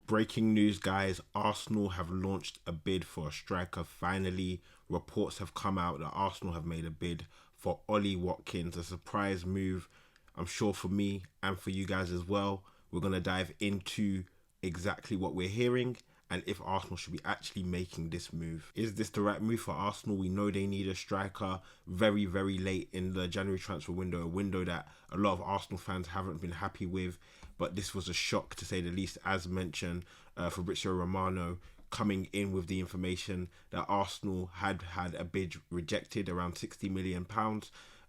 Breaking news, guys. Arsenal have launched a bid for a striker. Finally, reports have come out that Arsenal have made a bid for Ollie Watkins. A surprise move, I'm sure, for me and for you guys as well. We're going to dive into exactly what we're hearing and if Arsenal should be actually making this move. Is this the right move for Arsenal? We know they need a striker very, very late in the January transfer window, a window that a lot of Arsenal fans haven't been happy with. But this was a shock, to say the least. As mentioned, Fabrizio Romano coming in with the information that Arsenal had a bid rejected around £60 million.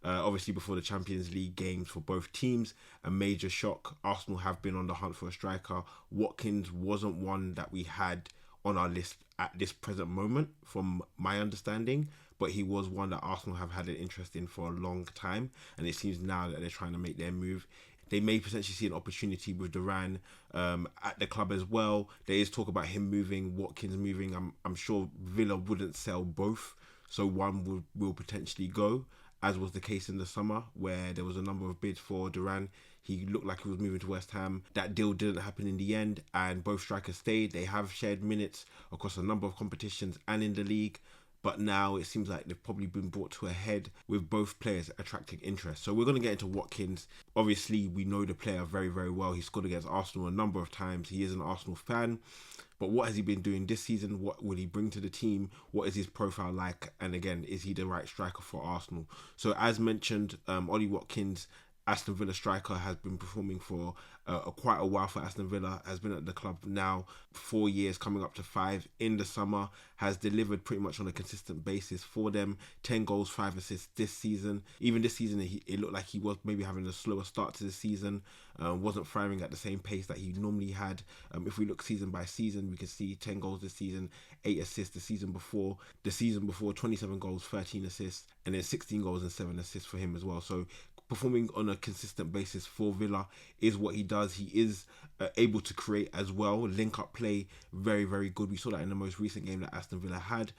Obviously, before the Champions League games for both teams, a major shock. Arsenal have been on the hunt for a striker. Watkins wasn't one that we had on our list at this present moment, from my understanding, but he was one that Arsenal have had an interest in for a long time, and it seems now that they're trying to make their move. They may potentially see an opportunity with Duran at the club as well. There is talk about him moving, Watkins moving. I'm sure Villa wouldn't sell both, so one will potentially go, as was the case in the summer where there was a number of bids for Duran. He looked like he was moving to West Ham. That deal didn't happen in the end, and both strikers stayed. They have shared minutes across a number of competitions and in the league. But now it seems like they've probably been brought to a head with both players attracting interest. So we're going to get into Watkins. Obviously, we know the player very, very well. He scored against Arsenal a number of times. He is an Arsenal fan. But what has he been doing this season? What will he bring to the team? What is his profile like? And again, is he the right striker for Arsenal? So as mentioned, Ollie Watkins, Aston Villa striker, has been performing for quite a while for Aston Villa, has been at the club now 4 years, coming up to 5 in the summer, has delivered pretty much on a consistent basis for them. 10 goals, 5 assists this season. Even this season, it looked like he was maybe having a slower start to the season, wasn't firing at the same pace that he normally had. If we look season by season, we can see 10 goals this season, 8 assists the season before. The season before, 27 goals, 13 assists, and then 16 goals and 7 assists for him as well. So performing on a consistent basis for Villa is what he does. He is able to create as well. Link up play, very, very good. We saw that in the most recent game that Aston Villa had.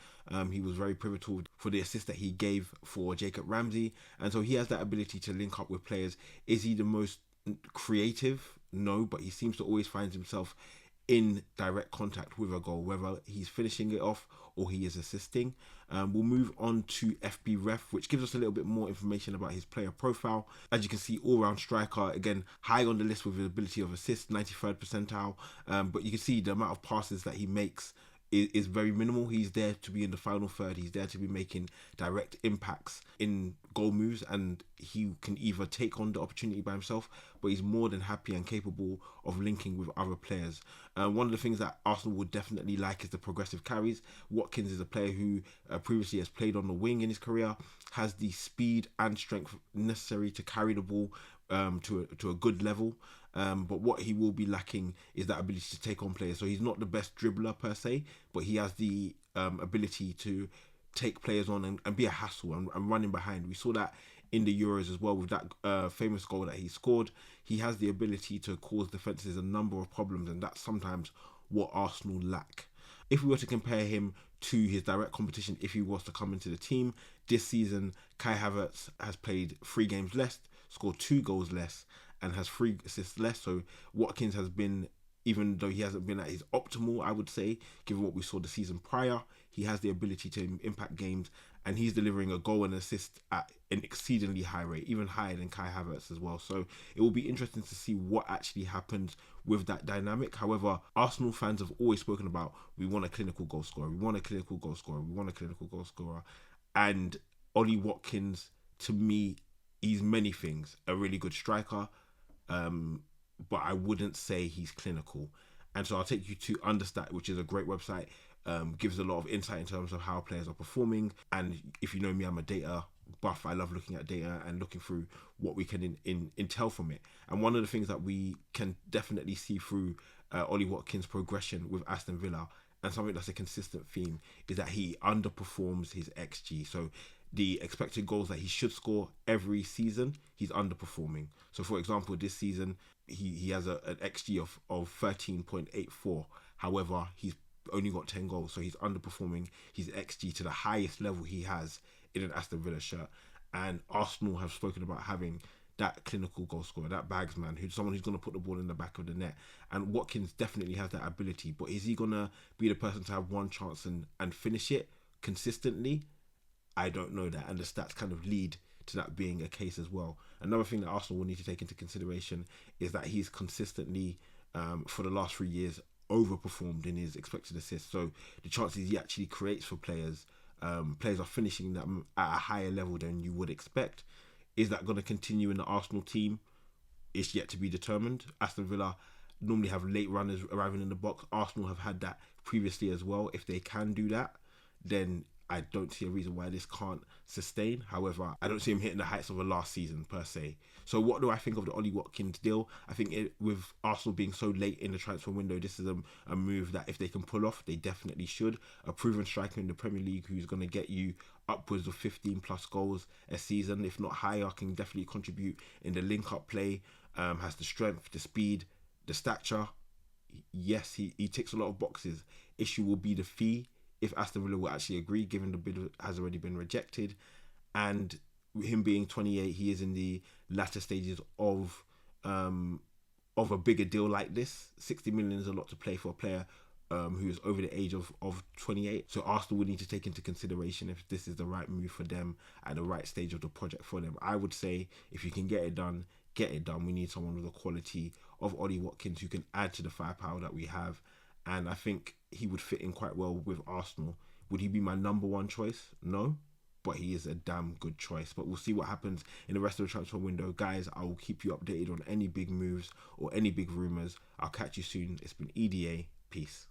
He was very pivotal for the assist that he gave for Jacob Ramsey. And so he has that ability to link up with players. Is he the most creative? No, but he seems to always find himself in direct contact with a goal, whether he's finishing it off or he is assisting. We'll move on to FB Ref, which gives us a little bit more information about his player profile. As you can see, all-round striker, again, high on the list with the ability of assist, 93rd percentile. But you can see the amount of passes that he makes is very minimal. He's there to be in the final third. He's there to be making direct impacts in goal moves, and he can either take on the opportunity by himself, but he's more than happy and capable of linking with other players. One of the things that Arsenal would definitely like is the progressive carries. Watkins is a player who previously has played on the wing in his career, has the speed and strength necessary to carry the ball to a good level. But what he will be lacking is that ability to take on players. So he's not the best dribbler per se, but he has the ability to take players on and be a hassle and running behind. We saw that in the Euros as well with that famous goal that he scored. He has the ability to cause defences a number of problems, and that's sometimes what Arsenal lack. If we were to compare him to his direct competition, if he was to come into the team this season, Kai Havertz has played 3 games less, scored 2 goals less, and has 3 assists less. So Watkins has been, even though he hasn't been at his optimal, I would say, given what we saw the season prior, he has the ability to impact games, and he's delivering a goal and assist at an exceedingly high rate, even higher than Kai Havertz as well. So it will be interesting to see what actually happens with that dynamic. However, Arsenal fans have always spoken about, we want a clinical goal scorer, we want a clinical goal scorer, we want a clinical goal scorer. And Ollie Watkins, to me, he's many things. A really good striker, but I wouldn't say he's clinical. And so I'll take you to Understat, which is a great website, gives a lot of insight in terms of how players are performing. And if you know me, I'm a data buff. I love looking at data and looking through what we can intel from it. And one of the things that we can definitely see through Ollie Watkins' progression with Aston Villa, and something that's a consistent theme, is that he underperforms his XG. So the expected goals that he should score every season, he's underperforming. So for example, this season, he has an XG of 13.84. However, he's only got 10 goals, so he's underperforming his XG to the highest level he has in an Aston Villa shirt. And Arsenal have spoken about having that clinical goal scorer, that bagsman, who's someone who's going to put the ball in the back of the net. And Watkins definitely has that ability, but is he going to be the person to have one chance and finish it consistently? I don't know that, and the stats kind of lead to that being a case as well. Another thing that Arsenal will need to take into consideration is that he's consistently, for the last 3 years, overperformed in his expected assists. So the chances he actually creates for players, players are finishing them at a higher level than you would expect. Is that going to continue in the Arsenal team? It's yet to be determined. Aston Villa normally have late runners arriving in the box. Arsenal have had that previously as well. If they can do that, then I don't see a reason why this can't sustain. However, I don't see him hitting the heights of a last season per se. So what do I think of the Ollie Watkins deal? I think with Arsenal being so late in the transfer window, this is a move that if they can pull off, they definitely should. A proven striker in the Premier League who's going to get you upwards of 15 plus goals a season, if not higher, can definitely contribute in the link-up play, has the strength, the speed, the stature. Yes, he ticks a lot of boxes. Issue will be the fee, if Aston Villa will actually agree, given the bid has already been rejected. And him being 28, he is in the latter stages of a bigger deal like this. 60 million is a lot to play for a player who is over the age of 28. So Arsenal would need to take into consideration if this is the right move for them at the right stage of the project for them. I would say if you can get it done, get it done. We need someone with the quality of Ollie Watkins who can add to the firepower that we have. And I think he would fit in quite well with Arsenal. Would he be my number one choice? No, but he is a damn good choice. But we'll see what happens in the rest of the transfer window. Guys, I will keep you updated on any big moves or any big rumours. I'll catch you soon. It's been EDA. Peace.